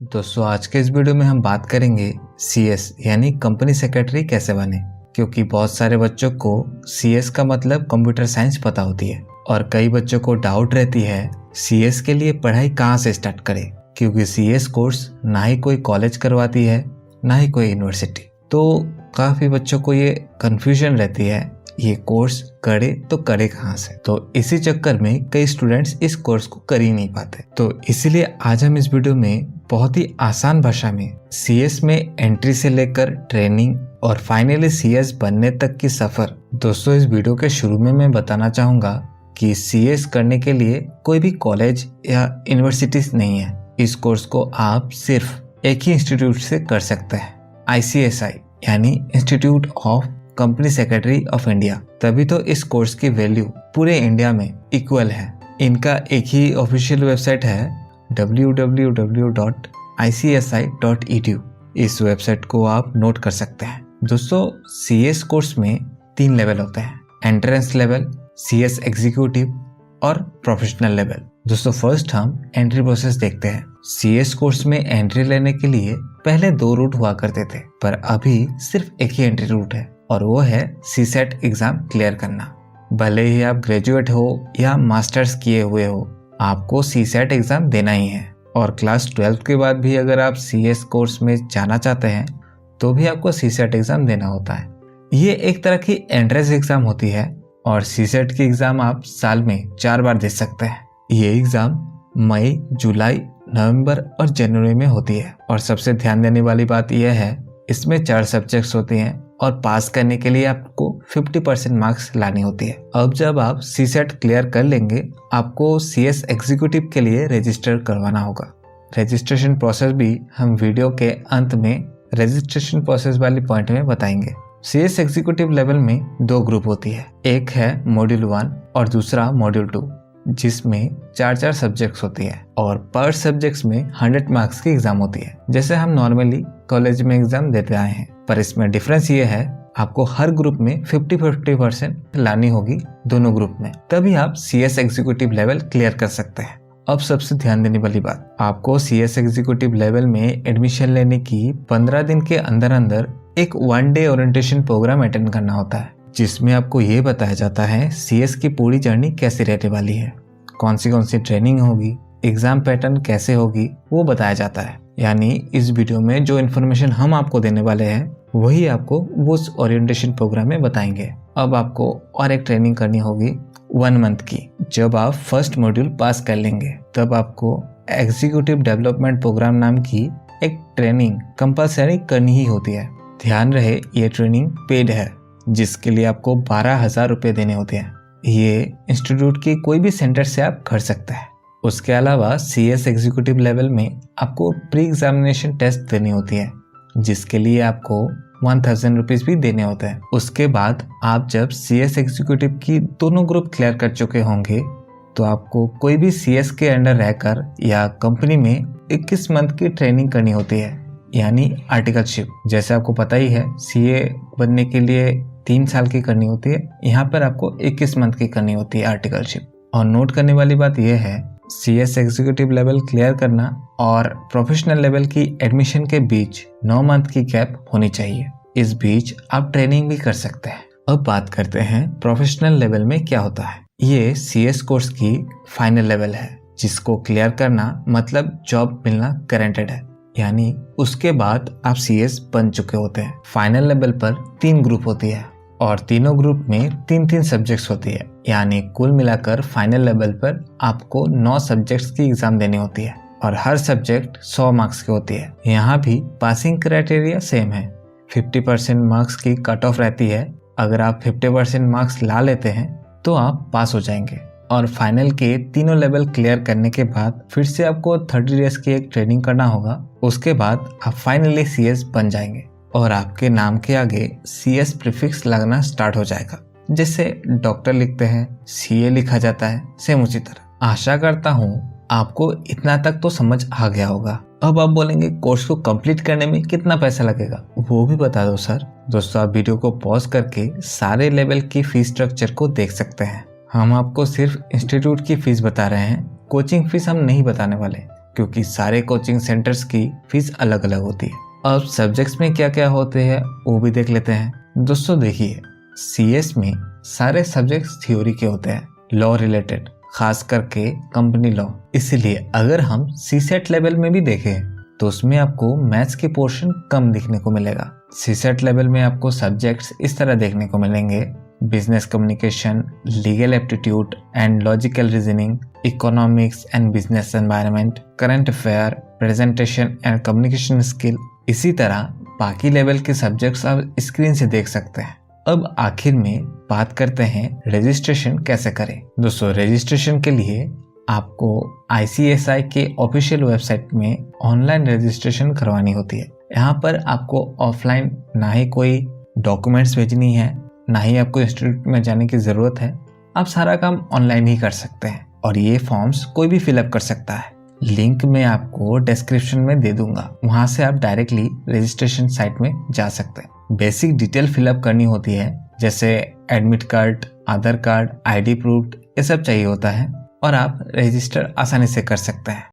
दोस्तों आज के इस वीडियो में हम बात करेंगे सीएस यानी कंपनी सेक्रेटरी कैसे बने। क्योंकि बहुत सारे बच्चों को सीएस का मतलब कंप्यूटर साइंस पता होती है और कई बच्चों को डाउट रहती है सीएस के लिए पढ़ाई कहाँ से स्टार्ट करें, क्योंकि सीएस कोर्स ना ही कोई कॉलेज करवाती है ना ही कोई यूनिवर्सिटी। तो काफ़ी बच्चों को ये कन्फ्यूजन रहती है ये कोर्स करे तो करे कहाँ से। तो इसी चक्कर में कई स्टूडेंट्स इस कोर्स को कर ही नहीं पाते। तो इसीलिए आज हम इस वीडियो में बहुत ही आसान भाषा में सीएस में एंट्री से लेकर ट्रेनिंग और फाइनली सीएस बनने तक की सफर। दोस्तों इस वीडियो के शुरू में मैं बताना चाहूँगा कि सीएस करने के लिए कोई भी कॉलेज या यूनिवर्सिटीज नहीं है। इस कोर्स को आप सिर्फ एक ही इंस्टीट्यूट से कर सकते हैं, ICSI यानी institute of company secretary of India. तभी तो इस कोर्स की वैल्यू पूरे इंडिया में इक्वल है। इनका एक ही ऑफिशियल वेबसाइट है www.icsi.edu। इस वेबसाइट को आप नोट कर सकते हैं। दोस्तों सीएस कोर्स में 3 लेवल होते हैं, एंट्रेंस लेवल, सीएस एग्जीक्यूटिव और प्रोफेशनल लेवल। दोस्तों फर्स्ट हम एंट्री प्रोसेस देखते हैं। सीएस कोर्स में एंट्री लेने के लिए पहले 2 रूट हुआ करते थे, पर अभी सिर्फ एक ही एंट्री रूट है और वो है सीसेट एग्जाम क्लियर करना। भले ही आप ग्रेजुएट हो या मास्टर्स किए हुए हो, आपको सीसेट एग्जाम देना ही है। और क्लास 12 के बाद भी अगर आप सीएस कोर्स में जाना चाहते हैं तो भी आपको सीसेट एग्जाम देना होता है। ये एक तरह की एंट्रेंस एग्जाम होती है और सीसेट की एग्जाम आप साल में 4 बार दे सकते हैं। ये एग्जाम मई, जुलाई, नवंबर और जनवरी में होती है। और सबसे ध्यान देने वाली बात यह है इसमें 4 सब्जेक्ट्स होती हैं और पास करने के लिए आपको 50% मार्क्स लानी होती है। अब जब आप सीसेट क्लियर कर लेंगे आपको सीएस एग्जीक्यूटिव के लिए रजिस्टर करवाना होगा। रजिस्ट्रेशन प्रोसेस भी हम वीडियो के अंत में रजिस्ट्रेशन प्रोसेस वाली पॉइंट में बताएंगे। सीएस एग्जीक्यूटिव लेवल में 2 ग्रुप होती है, एक है मॉड्यूल 1 और दूसरा मॉड्यूल 2, जिसमें 4 सब्जेक्ट्स होती है और पर सब्जेक्ट्स में 100 मार्क्स की एग्जाम होती है, जैसे हम नॉर्मली कॉलेज में एग्जाम देते आए हैं। पर इसमें डिफरेंस ये है आपको हर ग्रुप में 50-50% लानी होगी दोनों ग्रुप में, तभी आप सीएस एग्जीक्यूटिव लेवल क्लियर कर सकते हैं। अब सबसे ध्यान देने वाली बात, आपको सीएस एग्जीक्यूटिव लेवल में एडमिशन लेने की 15 दिन के अंदर अंदर एक 1 डे ओरिएंटेशन प्रोग्राम अटेंड करना होता है, जिसमें आपको ये बताया जाता है सीएस की पूरी जर्नी कैसे रहने वाली है, कौन सी ट्रेनिंग होगी, एग्जाम पैटर्न कैसे होगी, वो बताया जाता है। यानी इस वीडियो में जो इन्फॉर्मेशन हम आपको देने वाले हैं वही आपको वो ओरिएंटेशन प्रोग्राम में बताएंगे। अब आपको और एक ट्रेनिंग करनी होगी 1 मंथ की। जब आप फर्स्ट मॉड्यूल पास कर लेंगे तब आपको एग्जीक्यूटिव डेवलपमेंट प्रोग्राम नाम की एक ट्रेनिंग कंपलसरी करनी ही होती है। ध्यान रहे ये ट्रेनिंग पेड है, जिसके लिए आपको 12,000 रुपये देने होते हैं। ये इंस्टीट्यूट की कोई भी सेंटर से आप कर सकते हैं। उसके अलावा सीएस एग्जीक्यूटिव लेवल में आपको प्री एग्जामिनेशन टेस्ट देनी होती है, जिसके लिए आपको 1,000 रुपीज भी देने होते हैं। उसके बाद आप जब सीएस एग्जीक्यूटिव की दोनों ग्रुप क्लियर कर चुके होंगे तो आपको कोई भी सीएस के अंडर रहकर या कंपनी में 21 मंथ की ट्रेनिंग करनी होती है, यानी आर्टिकलशिप। जैसे आपको पता ही है सीए बनने के लिए 3 साल की करनी होती है, यहाँ पर आपको 21 मंथ की करनी होती है आर्टिकलशिप। और नोट करने वाली बात यह है सीएस एग्जीक्यूटिव लेवल क्लियर करना और प्रोफेशनल लेवल की एडमिशन के बीच 9 मंथ की गैप होनी चाहिए। इस बीच आप ट्रेनिंग भी कर सकते हैं। अब बात करते हैं प्रोफेशनल लेवल में क्या होता है। ये सीएस कोर्स की फाइनल लेवल है, जिसको क्लियर करना मतलब जॉब मिलना गारंटेड है, यानी उसके बाद आप सीएस बन चुके होते हैं। फाइनल लेवल पर 3 ग्रुप होती है और तीनों ग्रुप में 3-3 सब्जेक्ट्स होती है, यानी कुल मिलाकर फाइनल लेवल पर आपको 9 सब्जेक्ट्स की एग्जाम देनी होती है और हर सब्जेक्ट 100 मार्क्स की होती है। यहाँ भी पासिंग क्राइटेरिया सेम है, 50% मार्क्स की कट ऑफ रहती है। अगर आप 50% मार्क्स ला लेते हैं तो आप पास हो जाएंगे। और फाइनल के तीनों लेवल क्लियर करने के बाद फिर से आपको 30 डेज की एक ट्रेनिंग करना होगा। उसके बाद आप फाइनली सीएस बन जाएंगे और आपके नाम के आगे सीएस प्रीफिक्स लगना स्टार्ट हो जाएगा। जैसे डॉक्टर लिखते हैं सीए लिखा जाता है, सेम उसी तरह। आशा करता हूँ आपको इतना तक तो समझ आ गया होगा। अब आप बोलेंगे कोर्स को कंप्लीट करने में कितना पैसा लगेगा, वो भी बता दो सर। दोस्तों आप वीडियो को पॉज करके सारे लेवल की फीस स्ट्रक्चर को देख सकते हैं। हम आपको सिर्फ इंस्टीट्यूट की फीस बता रहे हैं, कोचिंग फीस हम नहीं बताने वाले। क्योंकि सारे कोचिंग सेंटर्स की फीस अलग अलग होती है। अब सब्जेक्ट्स में क्या क्या होते हैं वो भी देख लेते हैं। दोस्तों देखिए, CS में सारे सब्जेक्ट्स थ्योरी के होते हैं, लॉ रिलेटेड, खास करके कंपनी लॉ। इसलिए अगर हम CSET लेवल में भी देखें तो उसमें आपको मैथ्स के पोर्शन कम दिखने को मिलेगा। CSET लेवल में आपको सब्जेक्ट्स इस तरह देखने को मिलेंगे: business communication, legal aptitude and logical reasoning, economics and business environment, current affair, presentation and communication skill. इसी तरह बाकी लेवल के सब्जेक्ट्स आप स्क्रीन से देख सकते हैं। अब आखिर में बात करते हैं रजिस्ट्रेशन कैसे करें। दोस्तों रजिस्ट्रेशन के लिए आपको ICSI के ऑफिशियल वेबसाइट में ऑनलाइन रजिस्ट्रेशन करवानी होती है। यहाँ पर आपको ऑफलाइन ना ही कोई डॉक्यूमेंट्स भेजनी है, ना ही आपको इंस्टीट्यूट में जाने की ज़रूरत है। आप सारा काम ऑनलाइन ही कर सकते हैं और ये फॉर्म्स कोई भी फिलअप कर सकता है। लिंक मैं आपको डिस्क्रिप्शन में दे दूंगा, वहाँ से आप डायरेक्टली रजिस्ट्रेशन साइट में जा सकते हैं। बेसिक डिटेल फिलअप करनी होती है, जैसे एडमिट कार्ड, आधार कार्ड, ID प्रूफ, ये सब चाहिए होता है और आप रजिस्टर आसानी से कर सकते हैं।